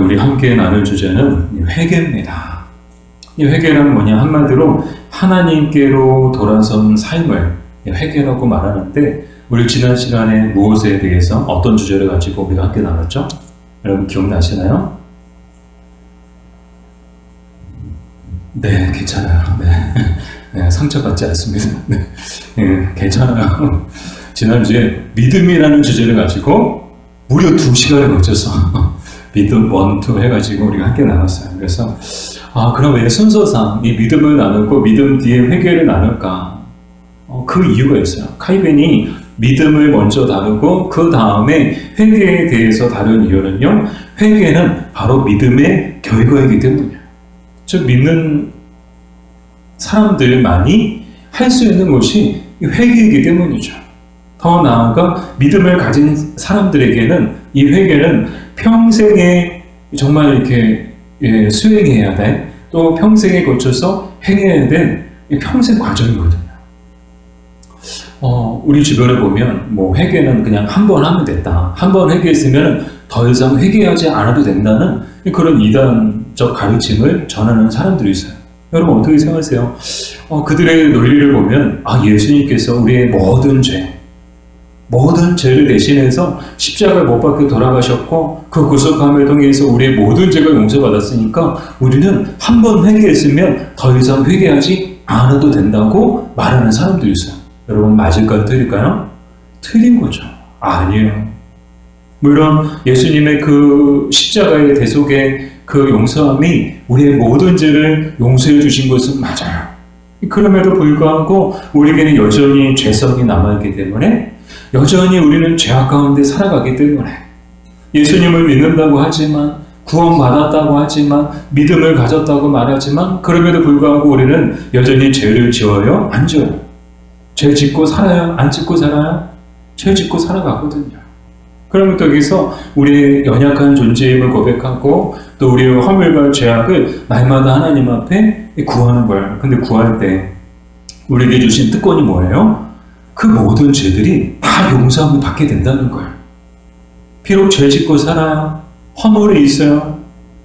우리 함께 나눌 주제는 회개입니다. 이 회개란 뭐냐? 한마디로 하나님께로 돌아선 삶을 회개라고 말하는데, 우리 지난 시간에 무엇에 대해서 어떤 주제를 가지고 우리가 함께 나눴죠? 여러분 기억나시나요? 네, 괜찮아요. 네, 상처받지 않습니다. 네, 괜찮아요. 지난주에 믿음이라는 주제를 가지고 무려 2시간을 거쳐서 믿음 1, 2 해가지고 우리가 함께 나눴어요. 그래서 그럼 왜 순서상 이 믿음을 나누고 믿음 뒤에 회개를 나눌까? 그 이유가 있어요. 칼빈이 믿음을 먼저 다루고 그 다음에 회개에 대해서 다룬 이유는요, 회개는 바로 믿음의 결과이기 때문이에요. 즉 믿는 사람들만이 할 수 있는 것이 회개이기 때문이죠. 더 나아가 믿음을 가진 사람들에게는 이 회개는 평생에 정말 이렇게 수행해야 돼, 또 평생에 거쳐서 행해야 될 평생 과정이거든요. 우리 주변에 보면 회개는 그냥 한 번 하면 됐다, 한 번 회개했으면 더 이상 회개하지 않아도 된다는 그런 이단적 가르침을 전하는 사람들이 있어요. 여러분 어떻게 생각하세요? 그들의 논리를 보면 예수님께서 우리의 모든 죄를 대신해서 십자가에 못 박혀 돌아가셨고 그 구속함을 통해서 우리의 모든 죄가 용서받았으니까 우리는 한 번 회개했으면 더 이상 회개하지 않아도 된다고 말하는 사람들이 있어요. 여러분 맞을까요? 틀릴까요? 틀린 거죠. 아니에요. 물론 예수님의 그 십자가의 대속의 그 용서함이 우리의 모든 죄를 용서해 주신 것은 맞아요. 그럼에도 불구하고 우리에게는 여전히 죄성이 남아있기 때문에, 여전히 우리는 죄악 가운데 살아가기 때문에, 예수님을 믿는다고 하지만, 구원받았다고 하지만, 믿음을 가졌다고 말하지만, 그럼에도 불구하고 우리는 여전히 죄를 지어요? 안 지어요? 죄 짓고 살아요? 안 짓고 살아요? 죄 짓고 살아가거든요. 그러면 여기서 우리의 연약한 존재임을 고백하고 또 우리의 허물과 죄악을 날마다 하나님 앞에 구하는 거예요. 근데 구할 때 우리에게 주신 특권이 뭐예요? 그 모든 죄들이 다 용서함을 받게 된다는 거예요. 비록 죄 짓고 살아요, 허물이 있어요.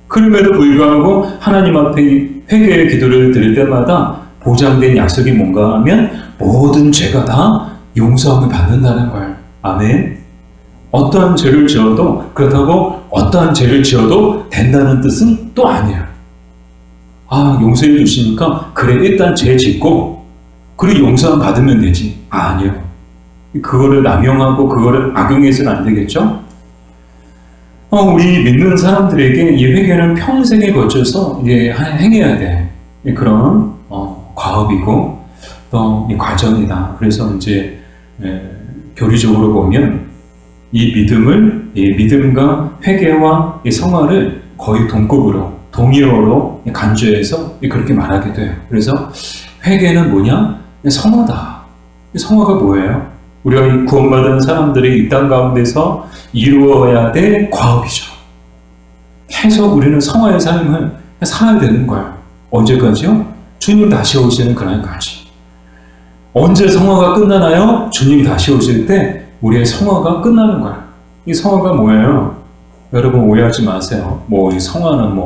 그럼에도 불구하고 하나님 앞에 회개의 기도를 드릴 때마다 보장된 약속이 뭔가 하면 모든 죄가 다 용서함을 받는다는 거예요. 아멘. 어떠한 죄를 지어도, 그렇다고 어떠한 죄를 지어도 된다는 뜻은 또 아니에요. 용서해 주시니까 그래 일단 죄 짓고 그리고 용서함 받으면 되지. 아니요. 그거를 남용하고 그거를 악용해서는 안 되겠죠? 우리 믿는 사람들에게 이 회개는 평생에 거쳐서 행해야 돼. 그런 과업이고 또 이 과정이다. 그래서 이제 교리적으로 보면 이 믿음과 회개와 이 성화를 거의 동의어로 간주해서 그렇게 말하게 돼요. 그래서 회개는 뭐냐? 성화다. 성화가 뭐예요? 우리가 구원받은 사람들이 이 땅 가운데서 이루어야 될 과업이죠. 계속 우리는 성화의 삶을 살아야 되는 거예요. 언제까지요? 주님 다시 오시는 그날까지. 언제 성화가 끝나나요? 주님 다시 오실 때 우리의 성화가 끝나는 거예요. 이 성화가 뭐예요? 여러분 오해하지 마세요. 이 성화는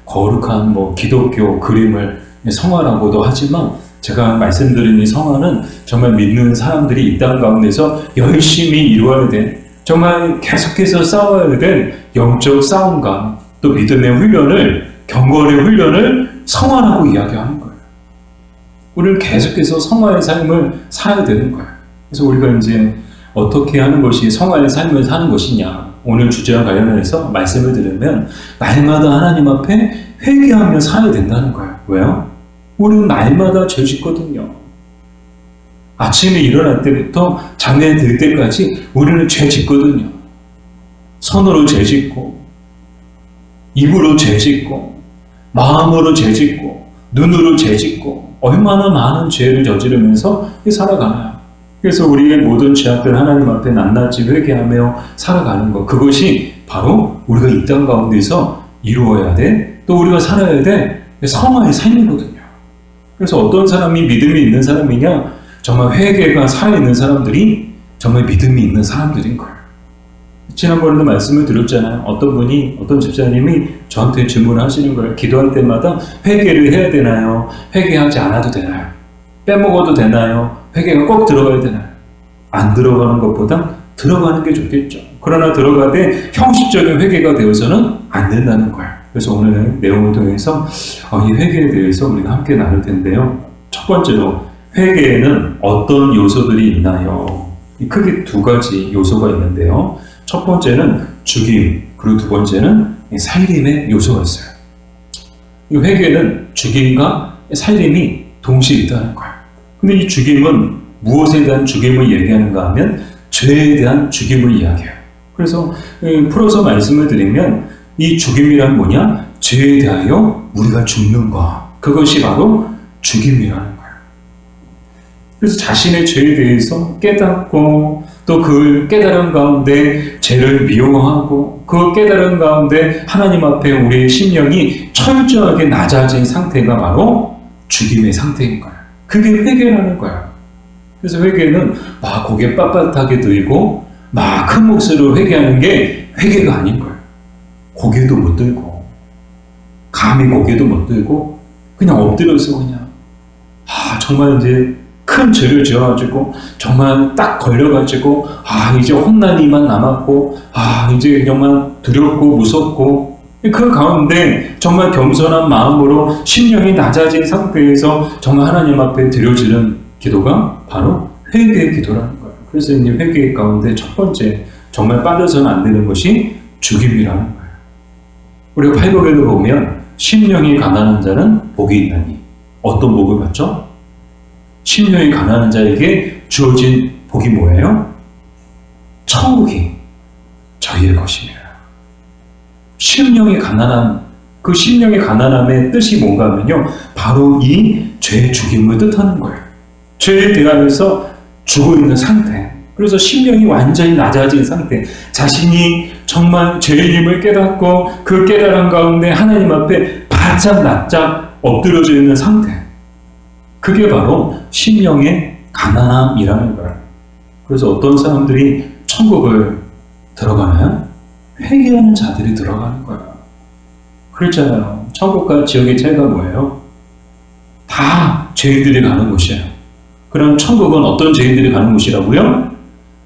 거룩한 기독교 그림을 성화라고도 하지만, 제가 말씀드린 이 성화는 정말 믿는 사람들이 이 땅 가운데서 열심히 이루어야 될, 정말 계속해서 싸워야 될 영적 싸움과 또 믿음의 훈련을, 경건의 훈련을 성화라고 이야기하는 거예요. 우리는 계속해서 성화의 삶을 살아야 되는 거예요. 그래서 우리가 이제 어떻게 하는 것이 성화의 삶을 사는 것이냐, 오늘 주제와 관련해서 말씀을 들으면 날마다 하나님 앞에 회개하며 살아야 된다는 거예요. 왜요? 우리는 날마다 죄 짓거든요. 아침에 일어날 때부터 잠에 들 때까지 우리는 죄 짓거든요. 손으로 죄 짓고, 입으로 죄 짓고, 마음으로 죄 짓고, 눈으로 죄 짓고, 얼마나 많은 죄를 저지르면서 살아가나요? 그래서 우리의 모든 죄악들 하나님 앞에 낱낱이 회개하며 살아가는 것, 그것이 바로 우리가 이 땅 가운데서 이루어야 돼, 또 우리가 살아야 돼 성화의 삶이거든요. 그래서 어떤 사람이 믿음이 있는 사람이냐? 정말 회개가 살아있는 사람들이 정말 믿음이 있는 사람들인 거예요. 지난번에도 말씀을 드렸잖아요. 어떤 집사님이 저한테 질문을 하시는 거예요. 기도할 때마다 회개를 해야 되나요? 회개하지 않아도 되나요? 빼먹어도 되나요? 회개가 꼭 들어가야 되나요? 안 들어가는 것보다 들어가는 게 좋겠죠. 그러나 들어가되 형식적인 회개가 되어서는 안 된다는 거예요. 그래서 오늘 내용을 통해서 이 회개에 대해서 우리가 함께 나눌 텐데요. 첫 번째로 회개에는 어떤 요소들이 있나요? 크게 두 가지 요소가 있는데요. 첫 번째는 죽임, 그리고 두 번째는 살림의 요소가 있어요. 이 회개는 죽임과 살림이 동시에 있다는 거예요. 근데 이 죽임은 무엇에 대한 죽임을 얘기하는가 하면 죄에 대한 죽임을 이야기해요. 그래서 풀어서 말씀을 드리면 이 죽임이란 뭐냐? 죄에 대하여 우리가 죽는 것. 그것이 바로 죽임이라는 거예요. 그래서 자신의 죄에 대해서 깨닫고 또 그 깨달은 가운데 죄를 미워하고 그 깨달은 가운데 하나님 앞에 우리의 심령이 철저하게 낮아진 상태가 바로 죽임의 상태인 거예요. 그게 회개라는 거예요. 그래서 회개는 막 고개 빳빳하게 들고 막 큰 목소리로 회개하는 게 회개가 아닌 거예요. 고개도 못 들고 감히 고개도 못 들고 그냥 엎드려서 그냥 정말 이제 큰 죄를 지어가지고 정말 딱 걸려가지고 이제 혼난이만 남았고 이제 정말 두렵고 무섭고 그 가운데 정말 겸손한 마음으로 심령이 낮아진 상태에서 정말 하나님 앞에 드려지는 기도가 바로 회개의 기도라는 거예요. 그래서 이제 회개 가운데 첫 번째 정말 빠져서는 안 되는 것이 죽임이라는 거예요. 우리가 팔복에도 보면 심령이 가난한 자는 복이 있나니 어떤 복을 받죠? 심령이 가난한 자에게 주어진 복이 뭐예요? 천국이 저희의 것입니다. 심령이 가난한 그 심령의 가난함의 뜻이 뭔가 하면요, 바로 이 죄의 죽임을 뜻하는 거예요. 죄에 대하여서 죽어 있는 상태. 그래서 심령이 완전히 낮아진 상태. 자신이 정말 죄인임을 깨닫고 그 깨달음 가운데 하나님 앞에 바짝 납작 엎드려져 있는 상태. 그게 바로 심령의 가난함이라는 거예요. 그래서 어떤 사람들이 천국을 들어가나요? 회개하는 자들이 들어가는 거예요. 그렇잖아요. 천국과 지옥의 차이가 뭐예요? 다 죄인들이 가는 곳이에요. 그럼 천국은 어떤 죄인들이 가는 곳이라고요?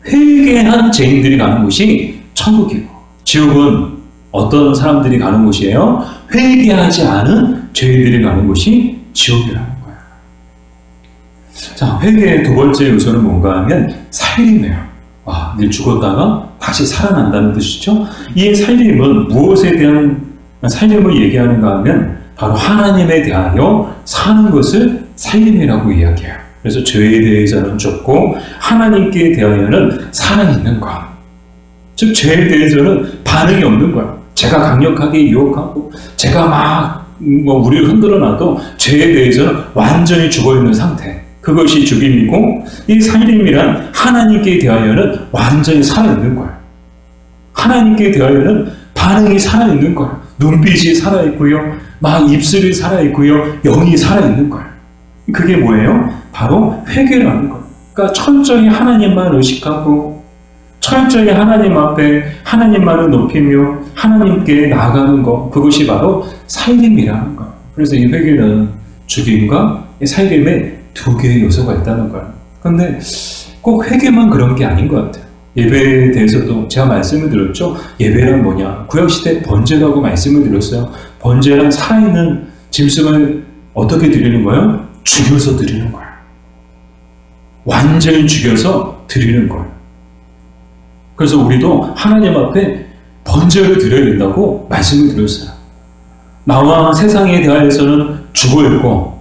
회개한 죄인들이 가는 곳이 천국이고, 지옥은 어떤 사람들이 가는 곳이에요? 회개하지 않은 죄인들이 가는 곳이 지옥이라는 거예요. 자, 회개의 두 번째 요소는 뭔가 하면 살림이에요. 이제 죽었다가 다시 살아난다는 뜻이죠. 이 살림은 무엇에 대한 살림을 얘기하는가 하면 바로 하나님에 대하여 사는 것을 살림이라고 이야기해요. 그래서 죄에 대해서는 죽고 하나님께 대하여는 살아있는 것. 즉 죄에 대해서는 반응이 없는 거야. 제가 강력하게 유혹하고 제가 막 우리를 흔들어놔도 죄에 대해서는 완전히 죽어있는 상태. 그것이 죽임이고, 이 살림이란 하나님께 대하여는 완전히 살아있는 거야. 하나님께 대하여는 반응이 살아있는 거야. 눈빛이 살아있고요, 막 입술이 살아있고요, 영이 살아있는 거야. 그게 뭐예요? 바로 회개라는 거예요. 그러니까 철저히 하나님만 의식하고 철저히 하나님 앞에 하나님만을 높이며 하나님께 나아가는 것, 그것이 바로 살림이라는 거예요. 그래서 이 회개는 죽임과 살림의 두 개의 요소가 있다는 거예요. 그런데 꼭 회개만 그런 게 아닌 것 같아요. 예배에 대해서도 제가 말씀을 드렸죠. 예배란 뭐냐? 구약시대 번제라고 말씀을 드렸어요. 번제란 살아있는 짐승을 어떻게 드리는 거예요? 죽여서 드리는 거예요. 완전히 죽여서 드리는 거예요. 그래서 우리도 하나님 앞에 번제를 드려야 된다고 말씀을 드렸어요. 나와 세상에 대하여서는 죽어있고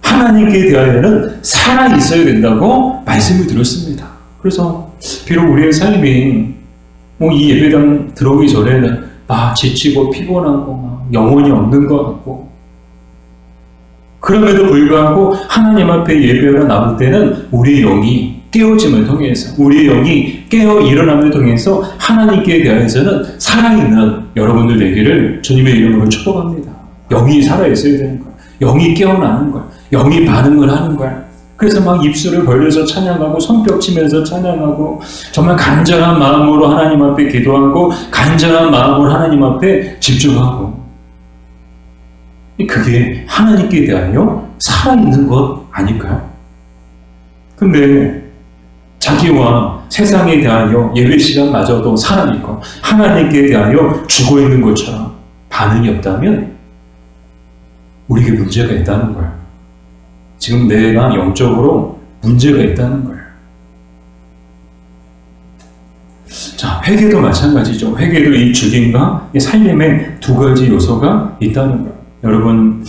하나님께 대하여는 살아있어야 된다고 말씀을 드렸습니다. 그래서 비록 우리의 삶이 이 예배당 들어오기 전에는 지치고 피곤하고 영혼이 없는 것 같고, 그럼에도 불구하고 하나님 앞에 예배하러 나올 때는 우리의 영이 깨어짐을 통해서, 우리의 영이 깨어 일어남을 통해서 하나님께 대하여서는 살아있는 여러분들 되기를 주님의 이름으로 축복합니다. 영이 살아있어야 되는 거예요. 영이 깨어나는 거예요. 영이 반응을 하는 거예요. 그래서 막 입술을 벌려서 찬양하고 손뼉 치면서 찬양하고 정말 간절한 마음으로 하나님 앞에 기도하고 간절한 마음으로 하나님 앞에 집중하고, 그게 하나님께 대하여 살아있는 것 아닐까요? 근데 자기와 세상에 대하여 예배 시간마저도 살아있고 하나님께 대하여 죽어있는 것처럼 반응이 없다면 우리에게 문제가 있다는 거예요. 지금 내가 영적으로 문제가 있다는 거예요. 자, 회개도 마찬가지죠. 회개도 이 죽임과 이 살림의 두 가지 요소가 있다는 거예요. 여러분,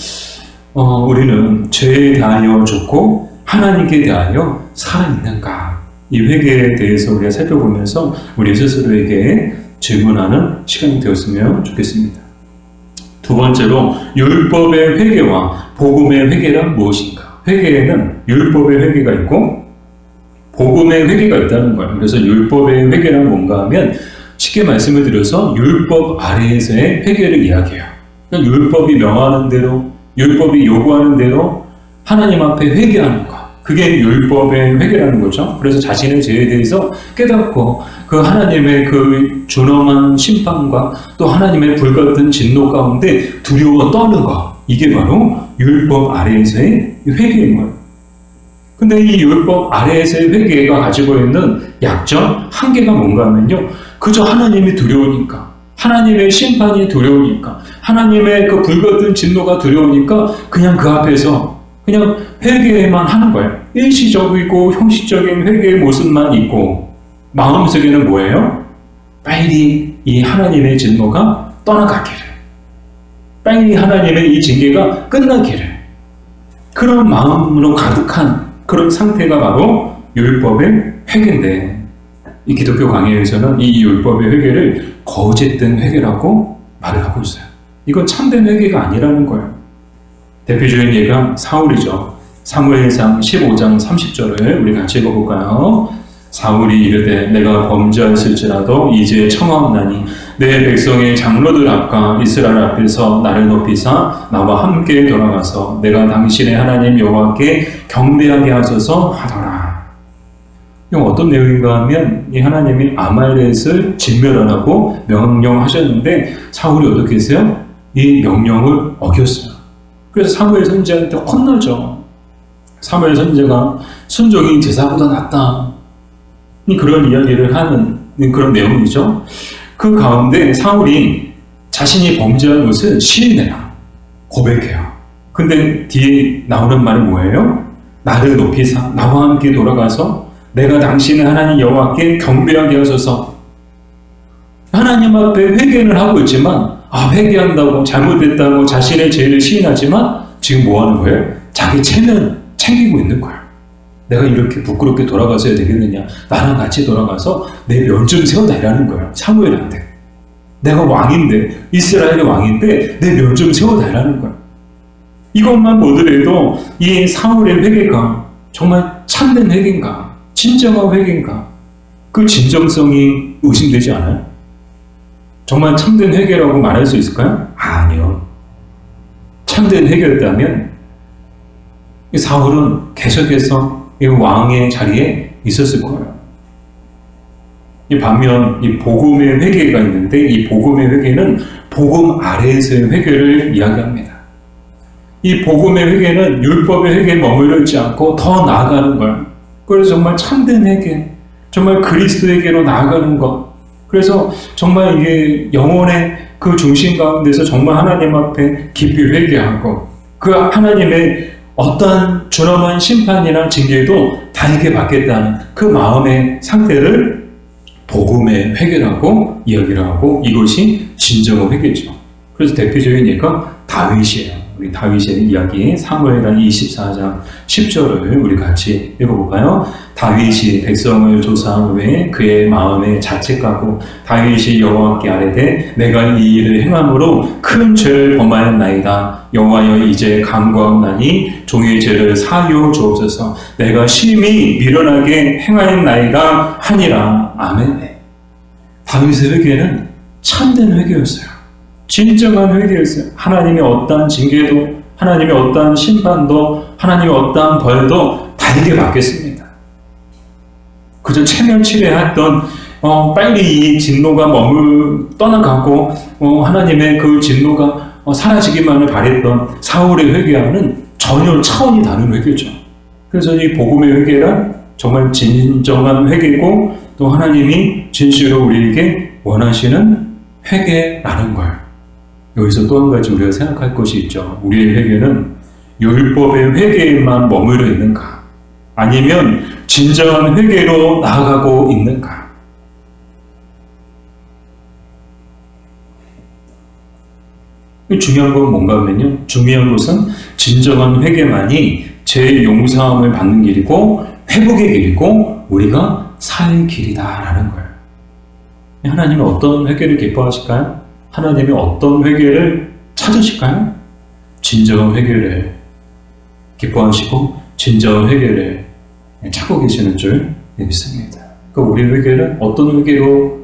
우리는 죄에 대하여 죽고 하나님께 대하여 살아있는가? 이 회개에 대해서 우리가 살펴보면서 우리 스스로에게 질문하는 시간이 되었으면 좋겠습니다. 두 번째로, 율법의 회개와 복음의 회개란 무엇인가? 회개에는 율법의 회개가 있고 복음의 회개가 있다는 거예요. 그래서 율법의 회개란 뭔가 하면 쉽게 말씀을 드려서 율법 아래에서의 회개를 이야기해요. 그러니까 율법이 명하는 대로, 율법이 요구하는 대로 하나님 앞에 회개하는 것, 그게 율법의 회개라는 거죠. 그래서 자신의 죄에 대해서 깨닫고 그 하나님의 그 준엄한 심판과 또 하나님의 불같은 진노 가운데 두려워 떠는 것, 이게 바로 율법 아래에서의 회개인 거예요. 근데 이 율법 아래에서의 회개가 가지고 있는 약점, 한계가 뭔가 하면요, 그저 하나님이 두려우니까, 하나님의 심판이 두려우니까, 하나님의 그 불같은 진노가 두려우니까 그냥 그 앞에서 그냥 회개만 하는 거예요. 일시적이고 형식적인 회개의 모습만 있고 마음속에는 뭐예요? 빨리 이 하나님의 진노가 떠나가기를, 빨리 하나님의 이 징계가 끝나기를, 그런 마음으로 가득한 그런 상태가 바로 율법의 회개인데, 이 기독교 강해에서는 이 율법의 회개를 거짓된 회개라고 말을 하고 있어요. 이건 참된 회개가 아니라는 거예요. 대표적인 예가 사울이죠. 사무엘상 15장 30절을 우리 같이 읽어볼까요? 사울이 이르되 내가 범죄하였을지라도 이제 청하옵나니 내 백성의 장로들 앞과 이스라엘 앞에서 나를 높이사 나와 함께 돌아가서 내가 당신의 하나님 여호와께 경배하게 하소서 하더라. 이건 어떤 내용인가 하면 이 하나님이 아말렉을 진멸하라고 명령하셨는데 사울이 어떻게 했어요? 이 명령을 어겼어요. 그래서 사무엘 선지자한테 혼나죠. 사무엘 선지자가 순종이 제사보다 낫다, 그런 이야기를 하는 그런 내용이죠. 그 가운데 사울이 자신이 범죄한 것을 시인해요. 고백해요. 근데 뒤에 나오는 말이 뭐예요? 나를 높이사 나와 함께 돌아가서 내가 당신의 하나님 여호와께 경배하게 하소서. 하나님 앞에 회개를 하고 있지만, 회개한다고 잘못됐다고 자신의 죄를 시인하지만 지금 뭐 하는 거예요? 자기 체면 챙기고 있는 거예요. 내가 이렇게 부끄럽게 돌아가서야 되겠느냐, 나랑 같이 돌아가서 내 면 좀 세워달라는 거예요. 사무엘한테. 내가 왕인데, 이스라엘의 왕인데 내 면 좀 세워달라는 거예요. 이것만 보더라도 이 사울의 회개가 정말 참된 회개인가, 진정한 회개인가, 그 진정성이 의심되지 않아요? 정말 참된 회개라고 말할 수 있을까요? 아니요. 참된 회개였다면 이 사울은 계속해서 이 왕의 자리에 있었을 거예요. 이 반면 이 복음의 회개가 있는데, 이 복음의 회개는 복음 아래에서의 회개를 이야기합니다. 이 복음의 회개는 율법의 회개에 머물러 있지 않고 더 나아가는 거예요. 그래서 정말 참된 회개, 정말 그리스도에게로 나아가는 것, 그래서 정말 이게 영혼의 그 중심 가운데서 정말 하나님 앞에 깊이 회개하고 그 하나님의 어떠한 준엄한 심판이나 징계도 다르게 받겠다는 그 마음의 상태를 복음의 회개라고 이야기를 하고, 이것이 진정한 회개죠. 그래서 대표적인 예가 다윗이에요. 우리 다윗의 이야기 사무엘상 24장 10절을 우리 같이 읽어볼까요? 다윗이 백성을 조사한 후에 그의 마음에 자책하고 다윗이 여호와께 아뢰되 내가 이 일을 행함으로 큰 죄를 범하였나이다. 여호와여 이제 간구하오나니 종의 죄를 사하여 주옵소서. 내가 심히 미련하게 행하였나이다 하니라. 아멘. 다윗의 회개는 참된 회개였어요. 진정한 회개였어요. 하나님의 어떠한 징계도, 하나님의 어떠한 심판도, 하나님의 어떠한 벌도 다 달게 받겠습니다. 그저 체면치레했던 빨리 이 진노가 떠나가고 하나님의 그 진노가 사라지기만을 바랬던 사울의 회개와는 전혀 차원이 다른 회개죠. 그래서 이 복음의 회개란 정말 진정한 회개고 또 하나님이 진실로 우리에게 원하시는 회개라는 걸 여기서 또 한 가지 우리가 생각할 것이 있죠. 우리의 회개는 율법의 회개에만 머무르 있는가? 아니면 진정한 회개로 나아가고 있는가? 중요한 건 뭔가 하면요. 중요한 것은 진정한 회개만이 죄 용서함을 받는 길이고 회복의 길이고 우리가 살 길이다라는 거예요. 하나님은 어떤 회개를 기뻐하실까요? 하나님이 어떤 회개를 찾으실까요? 진정한 회개를 기뻐하시고 진정한 회개를 찾고 계시는 줄 믿습니다. 그러니까 우리 회개는 어떤 회개로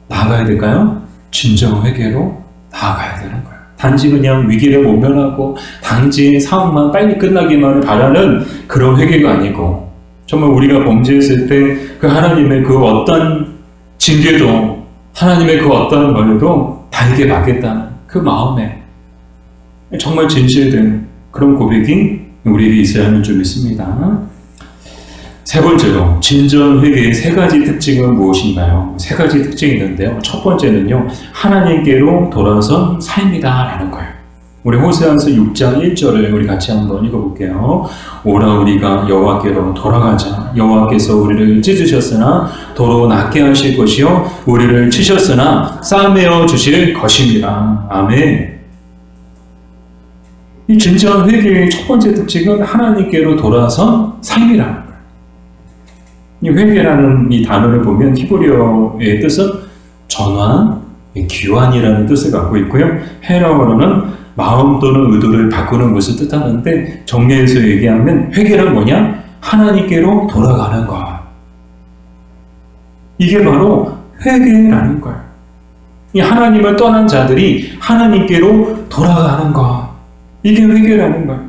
나아가야 될까요? 진정한 회개로 나아가야 되는 거예요. 단지 그냥 위기를 모면하고 단지 상황만 빨리 끝나기만을 바라는 그런 회개가 아니고 정말 우리가 범죄했을 때 그 하나님의 그 어떤 징계도 하나님의 그 어떤 말도 달게 막겠다는 그 마음에 정말 진실된 그런 고백이 우리에게 있어야 하는 줄 믿습니다. 세 번째로 진정 회개의 세 가지 특징은 무엇인가요? 세 가지 특징이 있는데요. 첫 번째는요. 하나님께로 돌아선 삶이다라는 거예요. 우리 호세아서 6장 1절을 우리 같이 한번 읽어볼게요. 오라 우리가 여호와께로 돌아가자. 여호와께서 우리를 찢으셨으나 도로 낫게 하실 것이요 우리를 치셨으나 싸매어 주실 것입니다. 아멘. 이 진정한 회개의 첫 번째 특징은 하나님께로 돌아선 삶이라는 거예요. 이 회개라는 이 단어를 보면 히브리어의 뜻은 전환, 귀환이라는 뜻을 갖고 있고요. 헬라어로는 마음 또는 의도를 바꾸는 것을 뜻하는데 정리해서 얘기하면 회개란 뭐냐? 하나님께로 돌아가는 것. 이게 바로 회개라는 거예요. 이 하나님을 떠난 자들이 하나님께로 돌아가는 것. 이게 회개라는 거예요.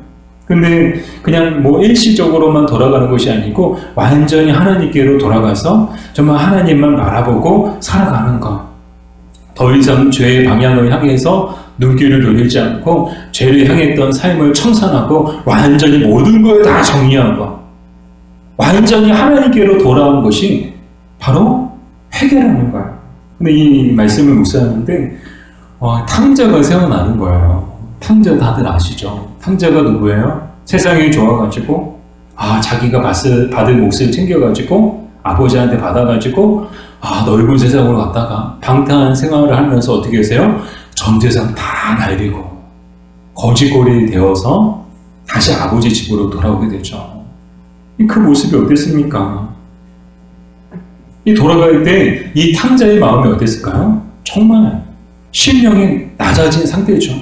근데 그냥 뭐 일시적으로만 돌아가는 것이 아니고 완전히 하나님께로 돌아가서 정말 하나님만 바라보고 살아가는 것. 더 이상 죄의 방향을 향해서 눈길을 돌리지 않고 죄를 향했던 삶을 청산하고 완전히 모든 걸 다 정리하고 완전히 하나님께로 돌아온 것이 바로 회개라는 거예요. 근데 이 말씀을 묵상하는데 탕자가 생각나는 거예요. 탕자 다들 아시죠? 탕자가 누구예요? 세상이 좋아가지고 자기가 받을 몫을 챙겨가지고 아버지한테 받아가지고 넓은 세상으로 갔다가 방탕한 생활을 하면서 어떻게 하세요? 전 재산 다 날리고 거지꼴이 되어서 다시 아버지 집으로 돌아오게 되죠. 그 모습이 어땠습니까? 이 돌아갈 때 이 탕자의 마음이 어땠을까요? 정말 심령이 낮아진 상태죠.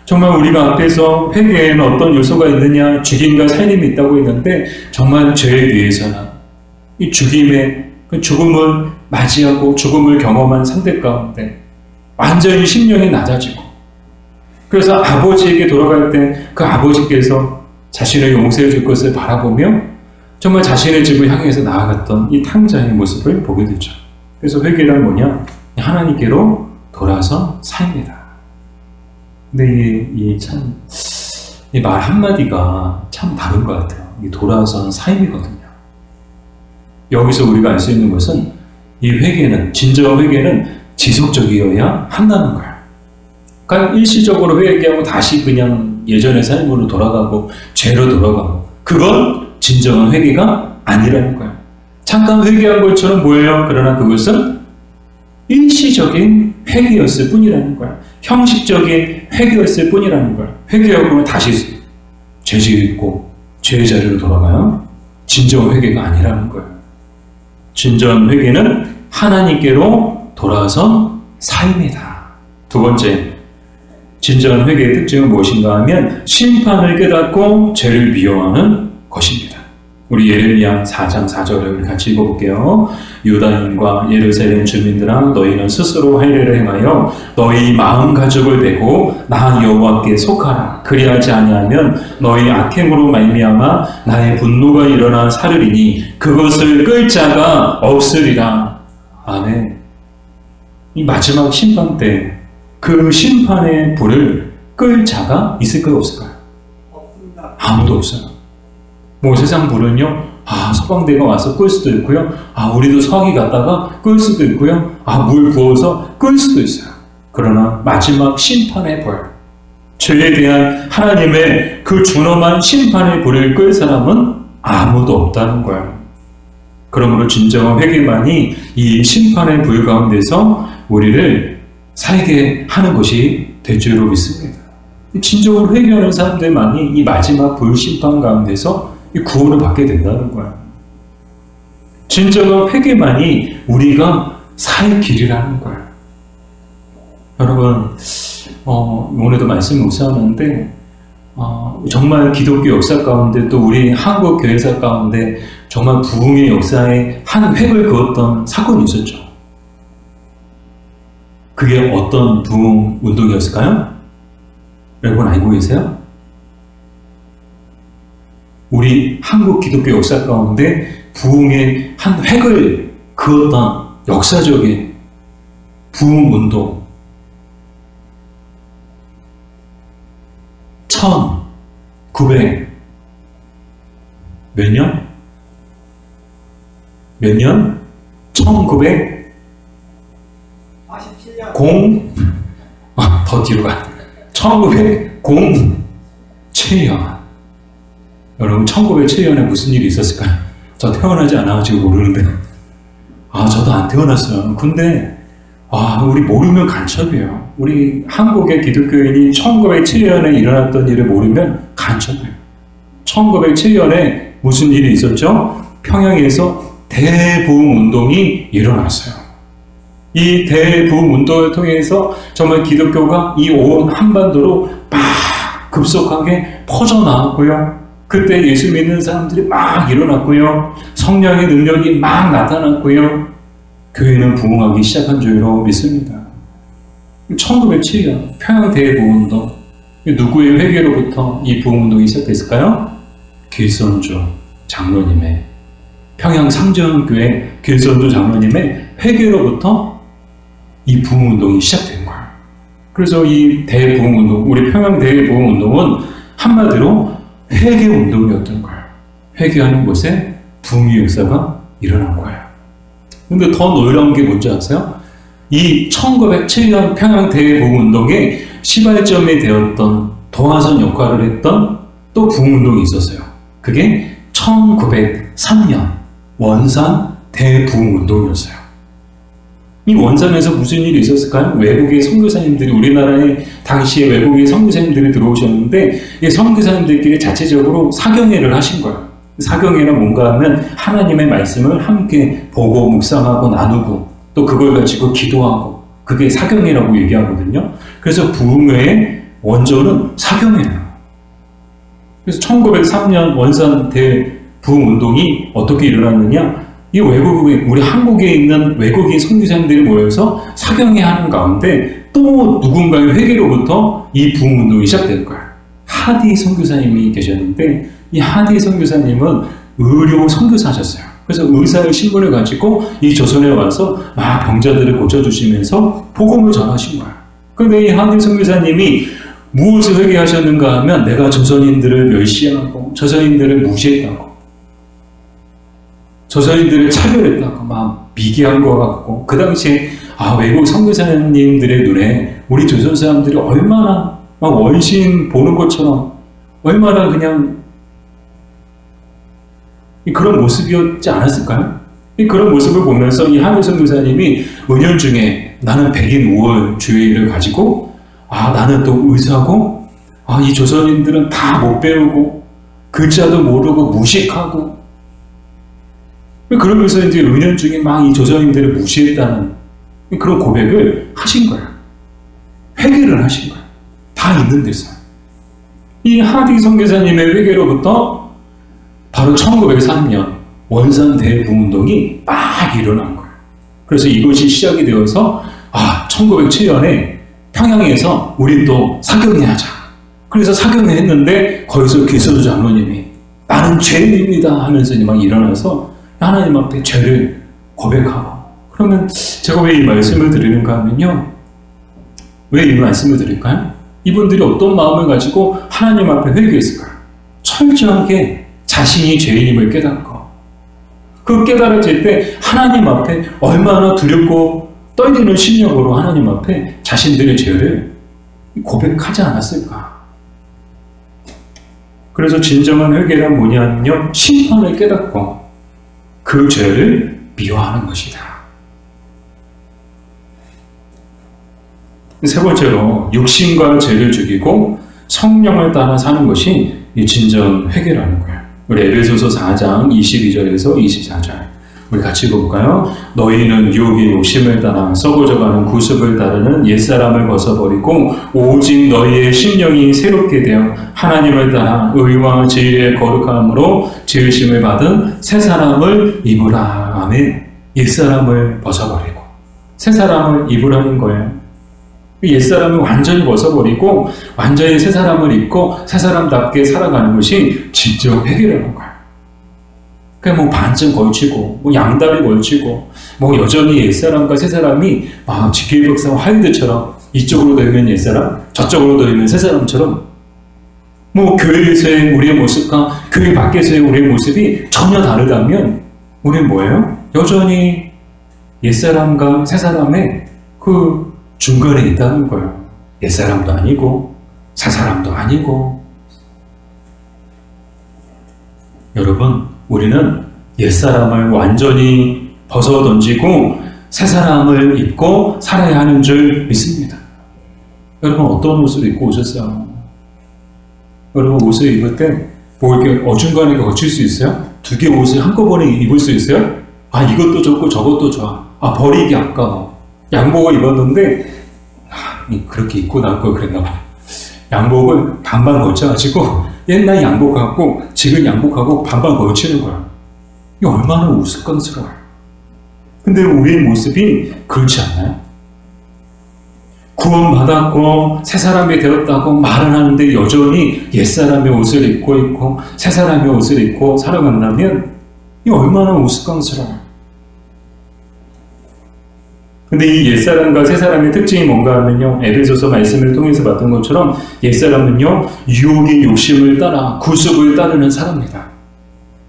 정말 우리가 앞에서 회개에는 어떤 요소가 있느냐, 죽임과 살림이 있다고 했는데 정말 죄에 대해서는 이 죽음을 맞이하고 죽음을 경험한 상태 가운데 완전히 심령이 낮아지고 그래서 아버지에게 돌아갈 때 그 아버지께서 자신을 용서해 줄 것을 바라보며 정말 자신의 집을 향해서 나아갔던 이 탕자의 모습을 보게 되죠. 그래서 회개란 뭐냐? 하나님께로 돌아선 삶이다. 근데 이 말 한마디가 참 다른 것 같아요. 이 돌아선 삶이거든요. 여기서 우리가 알 수 있는 것은 이 회개는, 진정한 회개는 지속적이어야 한다는 거예요. 그러니까 일시적으로 회개하고 다시 그냥 예전의 삶으로 돌아가고 죄로 돌아가고 그건 진정한 회개가 아니라는 거예요. 잠깐 회개한 것처럼 보여요. 그러나 그것은 일시적인 회개였을 뿐이라는 거예요. 형식적인 회개였을 뿐이라는 거예요. 회개하고 다시 죄 짓고 죄의 자리로 돌아가요. 진정한 회개가 아니라는 거예요. 진정한 회개는 하나님께로 돌아선 삶이다. 두 번째, 진정한 회개의 특징은 무엇인가 하면 심판을 깨닫고 죄를 미워하는 것입니다. 우리 예레미야 4장 4절을 같이 읽어볼게요. 유다인과 예루살렘 주민들아 너희는 스스로 할례를 행하여 너희 마음 가죽을 베고 나 여호와께 속하라. 그리하지 아니하면 너희 악행으로 말미암아 나의 분노가 일어나 사르리니 그것을 끌 자가 없으리라. 아멘. 이 마지막 심판 때 그 심판의 불을 끌 자가 있을까요, 없을까요? 아무도 없어요. 뭐 세상 불은요, 소방대가 와서 끌 수도 있고요, 우리도 서기 갔다가 끌 수도 있고요, 물 부어서 끌 수도 있어요. 그러나 마지막 심판의 불, 죄에 대한 하나님의 그 준엄한 심판의 불을 끌 사람은 아무도 없다는 거예요. 그러므로 진정한 회개만이 이 심판의 불 가운데서 우리를 살게 하는 것이 될 줄로 믿습니다. 진정으로 회개하는 사람들만이 이 마지막 불심판 가운데서 이 구원을 받게 된다는 거예요. 진정한 회개만이 우리가 살 길이라는 거예요. 여러분, 오늘도 말씀 묵상하는데 정말 기독교 역사 가운데 또 우리 한국 교회사 가운데 정말 부흥의 역사에 한 획을 그었던 사건이 있었죠. 그게 어떤 부흥 운동이었을까요? 여러분 알고 계세요? 우리 한국 기독교 역사 가운데 부흥의 한 획을 그었던 역사적인 부흥 운동. 1900 몇 년? 몇 년? 1900 더 뒤로 가. 1907년. 여러분 1907년에 무슨 일이 있었을까요? 저 태어나지 않아가지고 모르는데 저도 안 태어났어요. 근데 우리 모르면 간첩이에요. 우리 한국의 기독교인이 1907년에 일어났던 일을 모르면 간첩이에요. 1907년에 무슨 일이 있었죠? 평양에서 대부흥운동이 일어났어요. 이 대부흥운동을 통해서 정말 기독교가 이 온 한반도로 막 급속하게 퍼져나왔고요. 그때 예수 믿는 사람들이 막 일어났고요. 성령의 능력이 막 나타났고요. 교회는 부흥하기 시작한 줄로 믿습니다. 1907년 평양 대부흥운동, 누구의 회개로부터 이 부흥운동이 시작됐을까요? 길선주 장로님의, 평양 상정교회 길선주 장로님의 회개로부터 이 부흥운동이 시작된 거예요. 그래서 이 대부흥운동, 우리 평양 대부흥운동은 한마디로 회개운동이었던 거예요. 회개하는 곳에 부흥의 역사가 일어난 거예요. 근데 더 놀라운 게 뭔지 아세요? 이 1907년 평양 대부흥운동의 시발점이 되었던 도화선 역할을 했던 또 부흥운동이 있었어요. 그게 1903년 원산 대부흥운동이었어요. 이 원산에서 무슨 일이 있었을까요? 외국의 선교사님들이, 우리나라에 당시에 외국의 선교사님들이 들어오셨는데 이 선교사님들끼리 자체적으로 사경회를 하신 거예요. 사경회는 뭔가 하면 하나님의 말씀을 함께 보고 묵상하고 나누고 또 그걸 가지고 기도하고, 그게 사경회라고 얘기하거든요. 그래서 부흥회의 원조는 사경회예요. 그래서 1903년 원산 대부흥운동이 어떻게 일어났느냐? 이 외국에, 우리 한국에 있는 외국인 선교사님들이 모여서 사경회 하는 가운데 또 누군가의 회개로부터 이 부흥운동이 시작된 거예요. 하디 선교사님이 계셨는데 이 하디 선교사님은 의료 선교사셨어요. 그래서 의사의 신분을 가지고 이 조선에 와서 막 병자들을 고쳐주시면서 복음을 전하신 거예요. 그런데 이 하디 선교사님이 무엇을 회개하셨는가 하면 내가 조선인들을 멸시하고 조선인들을 무시했다고, 조선인들을 차별했다고 막 미개한 것 같고, 그 당시에 외국 선교사님들의 눈에 우리 조선 사람들이 얼마나 막 원신 보는 것처럼 얼마나 그냥 그런 모습이었지 않았을까요? 그런 모습을 보면서 이 하디 선교사님이 은연중에 나는 백인 우월 주의를 가지고 나는 또 의사고 이 조선인들은 다 못 배우고 글자도 모르고 무식하고, 그러면서 이제 은연중에 막 이 조선인들을 무시했다는 그런 고백을 하신 거예요. 회개를 하신 거예요. 다 있는 데서. 이 하디 선교사님의 회개로부터 바로 1903년 원산 대부운동이 막 일어난 거예요. 그래서 이것이 시작이 되어서 1907년에 평양에서 우린 또 사경회 하자. 그래서 사경회 했는데 거기서 귀서도 장로님이 나는 죄인입니다 하면서 막 일어나서 하나님 앞에 죄를 고백하고. 그러면 제가 왜 이 말씀을 드리는가 하면요, 왜 이 말씀을 드릴까요? 이분들이 어떤 마음을 가지고 하나님 앞에 회개했을까요? 철저하게 자신이 죄인임을 깨닫고, 그 깨달아질 때 하나님 앞에 얼마나 두렵고 떨리는 심령으로 하나님 앞에 자신들의 죄를 고백하지 않았을까? 그래서 진정한 회개란 뭐냐면요, 심판을 깨닫고 그 죄를 미워하는 것이다. 세 번째로 육신과 죄를 죽이고 성령을 따라 사는 것이 이 진정 회개라는 거예요. 우리 에베소서 4장 22절에서 24절 우리 같이 볼까요? 너희는 유혹의 욕심을 따라 썩어져가는 구습을 따르는 옛사람을 벗어버리고 오직 너희의 심령이 새롭게 되어 하나님을 따라 의와 진리의 거룩함으로 지으심을 받은 새 사람을 입으라. 아멘. 옛사람을 벗어버리고 새 사람을 입으라는 거예요. 옛사람을 완전히 벗어버리고 완전히 새 사람을 입고 새 사람답게 살아가는 것이 진짜 회개라는 거예요. 그냥 반쯤 걸치고 양다리 걸치고 여전히 옛사람과 새 사람이 막 지킬벽상 하이드처럼 이쪽으로 되면 옛사람, 저쪽으로 되면 새 사람처럼 교회에서의 우리의 모습과 교회 밖에서의 우리의 모습이 전혀 다르다면 우리는 뭐예요? 여전히 옛사람과 새 사람의 그 중간에 있다는 거예요. 옛사람도 아니고 새 사람도 아니고. 여러분, 우리는 옛사람을 완전히 벗어던지고 새 사람을 입고 살아야 하는 줄 믿습니다. 여러분, 어떤 옷을 입고 오셨어요? 여러분, 옷을 입을 때 이렇게 어중간하게 거칠 수 있어요? 두 개 옷을 한꺼번에 입을 수 있어요? 이것도 좋고 저것도 좋아. 버리기 아까워. 양복을 입었는데 그렇게 입고 나올 걸 그랬나 봐. 양복을 반반 걸쳐가지고 옛날 양복하고 지금 양복하고 반반 걸치는 거야. 이게 얼마나 우스꽝스러워요. 근데 우리의 모습이 그렇지 않나요? 구원받았고 새 사람이 되었다고 말은 하는데 여전히 옛사람의 옷을 입고 있고 새 사람의 옷을 입고 살아간다면 이게 얼마나 우스꽝스러워요. 근데 이 옛사람과 새사람의 특징이 뭔가 하면요, 에베소서 말씀을 통해서 봤던 것처럼 옛사람은요, 유혹의 욕심을 따라 구습을 따르는 사람입니다.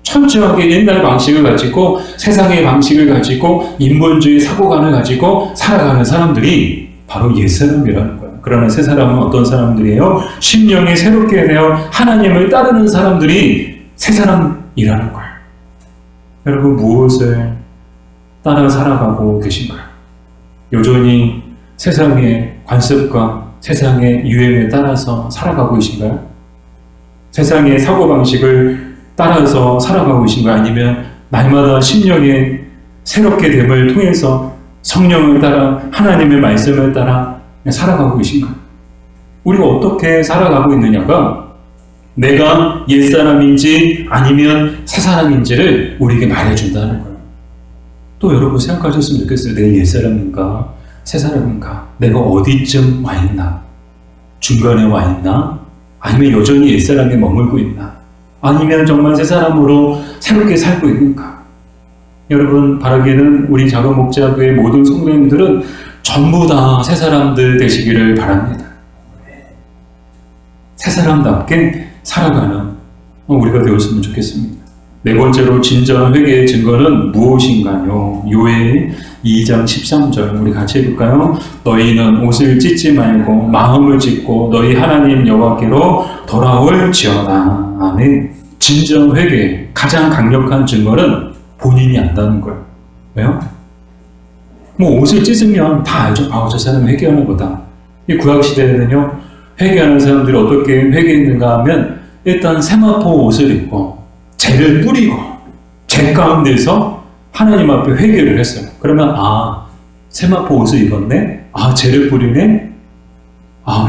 철저하게 옛날 방식을 가지고 세상의 방식을 가지고 인본주의 사고관을 가지고 살아가는 사람들이 바로 옛사람이라는 거예요. 그러나 새사람은 어떤 사람들이에요? 심령이 새롭게 되어 하나님을 따르는 사람들이 새사람이라는 거예요. 여러분, 무엇을 따라 살아가고 계신가요? 여전히 세상의 관습과 세상의 유행에 따라서 살아가고 계신가요? 세상의 사고방식을 따라서 살아가고 계신가요? 아니면 날마다 심령의 새롭게 됨을 통해서 성령을 따라 하나님의 말씀을 따라 살아가고 계신가요? 우리가 어떻게 살아가고 있느냐가 내가 옛사람인지 아니면 새사람인지를 우리에게 말해준다는 거예요. 또 여러분 생각하셨으면 좋겠어요. 내가 옛사람인가 새사람인가? 내가 어디쯤 와 있나? 중간에 와 있나? 아니면 여전히 옛사람에 머물고 있나? 아니면 정말 새사람으로 새롭게 살고 있는가? 여러분, 바라기는 우리 작은 목자교회 모든 성도님들은 전부 다 새사람들 되시기를 바랍니다. 새사람답게 살아가는 우리가 되었으면 좋겠습니다. 네 번째로 진정한 회개의 증거는 무엇인가요? 요엘 2장 13절 우리 같이 해볼까요? 너희는 옷을 찢지 말고 마음을 찢고 너희 하나님 여호와께로 돌아올지어다. 아멘. 진정 회개의 가장 강력한 증거는 본인이 안다는 거예요. 왜요? 옷을 찢으면 다 알죠. 저 사람은 회개하는 거다. 이 구약시대에는요, 회개하는 사람들이 어떻게 회개했는가 하면 일단 세마포 옷을 입고 죄를 뿌리고 죄 가운데서 하나님 앞에 회개를 했어요. 그러면 세마포 옷을 입었네? 죄를 뿌리네?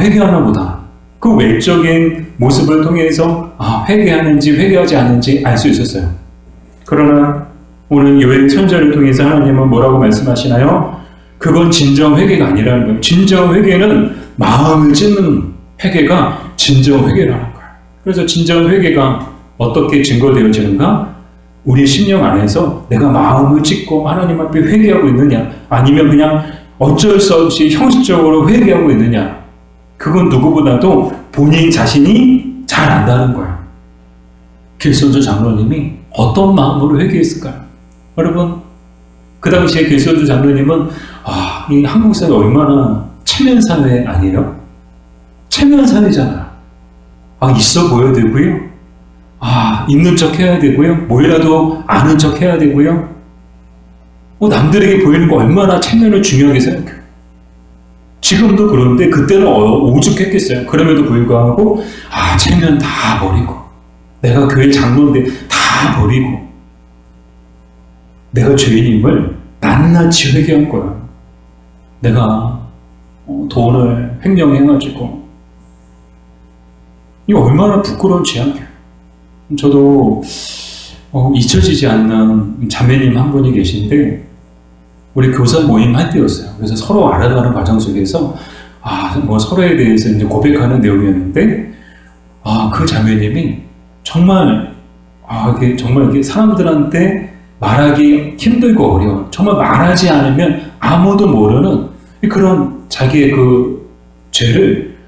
회개하나 보다. 그 외적인 모습을 통해서 회개하는지 회개하지 않는지 알 수 있었어요. 그러나 오늘 요엘 선지자를 통해서 하나님은 뭐라고 말씀하시나요? 그건 진정 회개가 아니라는 거예요. 진정 회개는 마음을 찢는 회개가 진정 회개라는 거예요. 그래서 진정 회개가 어떻게 증거되어지는가? 우리 심령 안에서 내가 마음을 찢고 하나님 앞에 회개하고 있느냐, 아니면 그냥 어쩔 수 없이 형식적으로 회개하고 있느냐, 그건 누구보다도 본인 자신이 잘 안다는 거예요. 길선조 장로님이 어떤 마음으로 회개했을까요? 여러분, 그 당시에 길선조 장로님은 이 한국 사회 얼마나 체면 사회 아니에요? 체면 사회잖아요. 있어 보여야 되고요. 있는 척 해야 되고요. 뭐라도 아는 척 해야 되고요. 남들에게 보이는 거 얼마나 체면을 중요하게 생각해요. 지금도 그런데 그때는 오죽했겠어요. 그럼에도 불구하고 체면 다 버리고, 내가 교회 장로인데 다 버리고, 내가 죄인임을 낱낱이 회개한 거야. 내가 돈을 횡령해가지고, 이거 얼마나 부끄러운 죄악이야. 저도 잊혀지지 않는 자매님 한 분이 계신데, 우리 교사 모임 할 때였어요. 그래서 서로 알아가는 과정 속에서 서로에 대해서 이제 고백하는 내용이었는데, 그 자매님이 정말 이게 사람들한테 말하기 힘들고 어려워. 정말 말하지 않으면 아무도 모르는 그런 자기의 그 죄를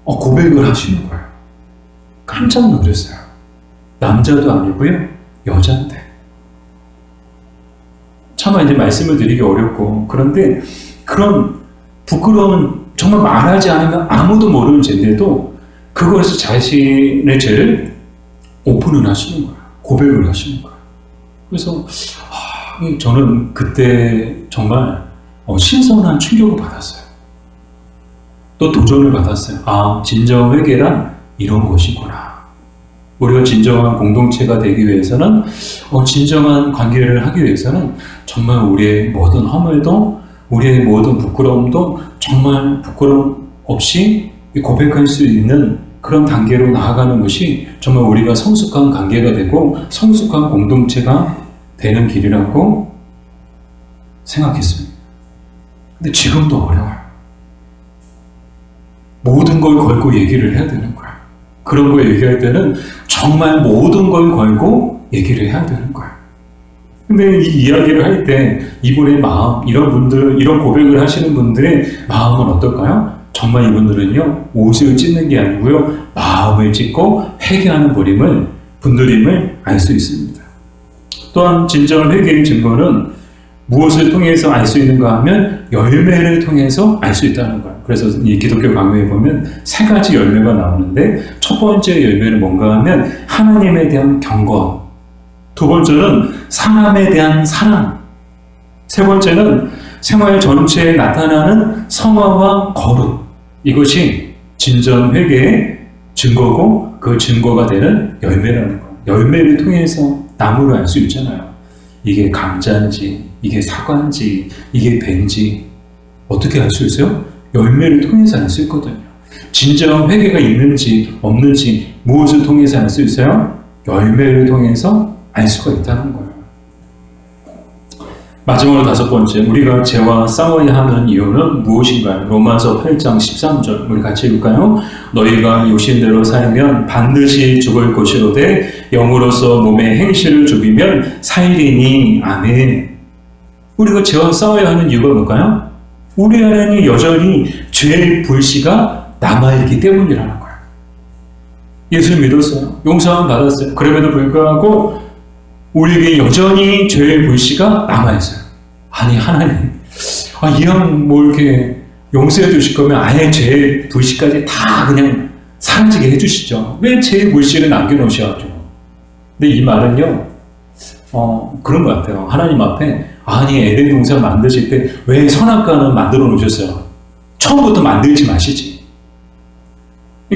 고백을 하시는 거예요. 깜짝 놀랐어요. 남자도 아니고요, 여자인데. 차마 이제 말씀을 드리기 어렵고, 그런데 그런 부끄러운, 정말 말하지 않으면 아무도 모르는 죄인데도 그것에서 자신의 죄를 오픈을 하시는 거예요. 고백을 하시는 거예요. 그래서 저는 그때 정말 신선한 충격을 받았어요. 또 도전을 받았어요. 진정 회개란 이런 것이구나. 우리가 진정한 공동체가 되기 위해서는, 진정한 관계를 하기 위해서는 정말 우리의 모든 허물도, 우리의 모든 부끄러움도 정말 부끄러움 없이 고백할 수 있는 그런 단계로 나아가는 것이 정말 우리가 성숙한 관계가 되고 성숙한 공동체가 되는 길이라고 생각했습니다. 근데 지금도 어려워요. 모든 걸 걸고 얘기를 해야 되는 거예요. 그런 거 얘기할 때는 정말 모든 걸 걸고 얘기를 해야 되는 거예요. 근데 이 이야기를 할 때 이분의 마음, 이런 분들, 이런 고백을 하시는 분들의 마음은 어떨까요? 정말 이분들은요, 옷을 찢는 게 아니고요, 마음을 찢고 회개하는 분들임을 알 수 있습니다. 또한 진정한 회개의 증거는 무엇을 통해서 알 수 있는가 하면 열매를 통해서 알 수 있다는 거예요. 그래서 이 기독교 강요에 보면 3가지 열매가 나오는데, 첫 번째 열매는 뭔가 하면 하나님에 대한 경건, 두 번째는 사람에 대한 사랑, 세 번째는 생활 전체에 나타나는 성화와 거룩. 이것이 진정 회개의 증거고 그 증거가 되는 열매라는 거예요. 열매를 통해서 나무를 알 수 있잖아요. 이게 감자인지, 이게 사과인지, 이게 뱀인지 어떻게 알 수 있어요? 열매를 통해서 알 수 있거든요. 진정한 회개가 있는지 없는지 무엇을 통해서 알 수 있어요? 열매를 통해서 알 수가 있다는 거예요. 마지막으로 5번째, 우리가 죄와 싸워야 하는 이유는 무엇인가요? 로마서 8장 13절 우리 같이 읽을까요? 너희가 육신대로 살면 반드시 죽을 것이로되 영으로서 몸의 행실을 죽이면 살리니. 아멘. 우리가 죄와 싸워야 하는 이유가 뭘까요? 우리 안에는 여전히 죄의 불씨가 남아있기 때문이라는 거예요. 예수를 믿었어요. 용서함 받았어요. 그럼에도 불구하고 우리에게 여전히 죄의 불씨가 남아있어요. 아니, 하나님, 이 형 이렇게 용서해 주실 거면 아예 죄의 불씨까지 다 그냥 사라지게 해주시죠. 왜 죄의 불씨를 남겨놓으셔야죠? 근데 이 말은요, 그런 것 같아요. 하나님 앞에, 아니, 에덴 동산 만드실 때 왜 선악과는 만들어 놓으셨어요? 처음부터 만들지 마시지.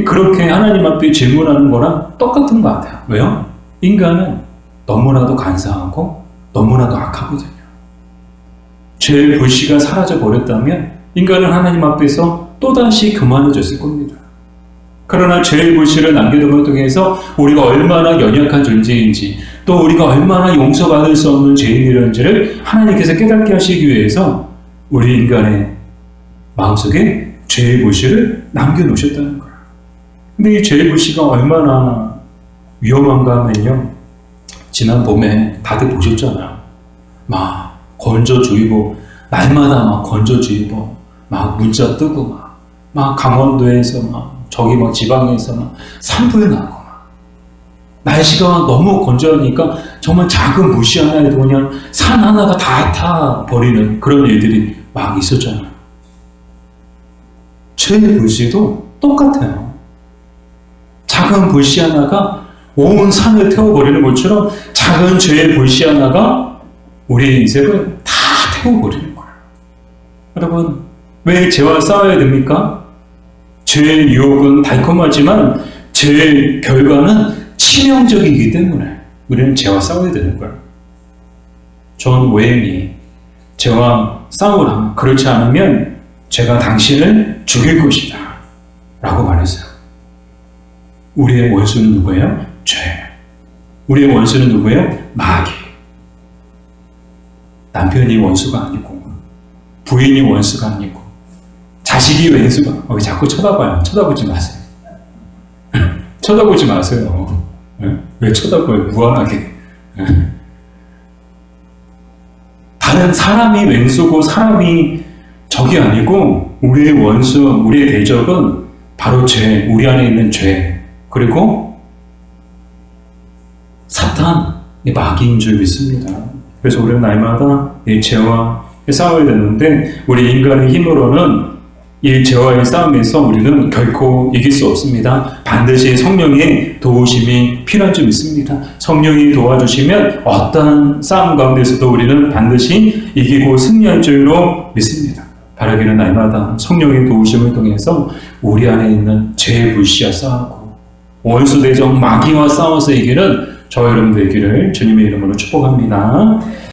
그렇게 하나님 앞에 질문하는 거랑 똑같은 것 같아요. 왜요? 인간은 너무나도 간사하고 너무나도 악하거든요. 죄의 불씨가 사라져 버렸다면 인간은 하나님 앞에서 또다시 교만해졌을 겁니다. 그러나 죄의 불씨를 남겨둠을 통해서 우리가 얼마나 연약한 존재인지, 또 우리가 얼마나 용서받을 수 없는 죄인이런지를 하나님께서 깨닫게 하시기 위해서 우리 인간의 마음속에 죄의 불씨를 남겨놓으셨다는 거예요. 근데 이 죄의 불씨가 얼마나 위험한가 하면요, 지난 봄에 다들 보셨잖아요. 막 건조주의보, 날마다 막 건조주의보 막 문자 뜨고 막 강원도에서 막 저기 막 지방에서 막 산불 나고 막 날씨가 너무 건조하니까 정말 작은 불씨 하나에도 그냥 산 하나가 다 타버리는 그런 일들이 막 있었잖아요. 죄의 불씨도 똑같아요. 작은 불씨 하나가 온 산을 태워버리는 것처럼 작은 죄의 불씨 하나가 우리의 인생을 다 태워버리는 거예요. 여러분, 왜 죄와 싸워야 됩니까? 죄의 유혹은 달콤하지만 죄의 결과는 치명적이기 때문에 우리는 죄와 싸워야 되는 거예요. 존 웨인이 죄와 싸우라, 그렇지 않으면 죄가 당신을 죽일 것이다 라고 말했어요. 우리의 원수는 누구예요? 죄. 우리의 원수는 누구예요? 마귀. 남편이 원수가 아니고, 부인이 원수가 아니고, 자식이 원수가. 왜 자꾸 쳐다봐요? 쳐다보지 마세요. 쳐다보지 마세요. 왜 쳐다봐요? 무한하게. 다른 사람이 왼수고 사람이 적이 아니고, 우리의 원수, 우리의 대적은 바로 죄, 우리 안에 있는 죄, 그리고 사탄, 마귀인 줄 믿습니다. 그래서 우리는 날마다 이 죄와 싸워야 되는데, 우리 인간의 힘으로는 이 죄와의 싸움에서 우리는 결코 이길 수 없습니다. 반드시 성령의 도우심이 필요한 줄 믿습니다. 성령이 도와주시면 어떤 싸움 가운데서도 우리는 반드시 이기고 승리할 줄로 믿습니다. 바라기는 날마다 성령의 도우심을 통해서 우리 안에 있는 죄의 불씨와 싸우고 원수 대적 마귀와 싸워서 이기는 저와 여러분 되기를 주님의 이름으로 축복합니다.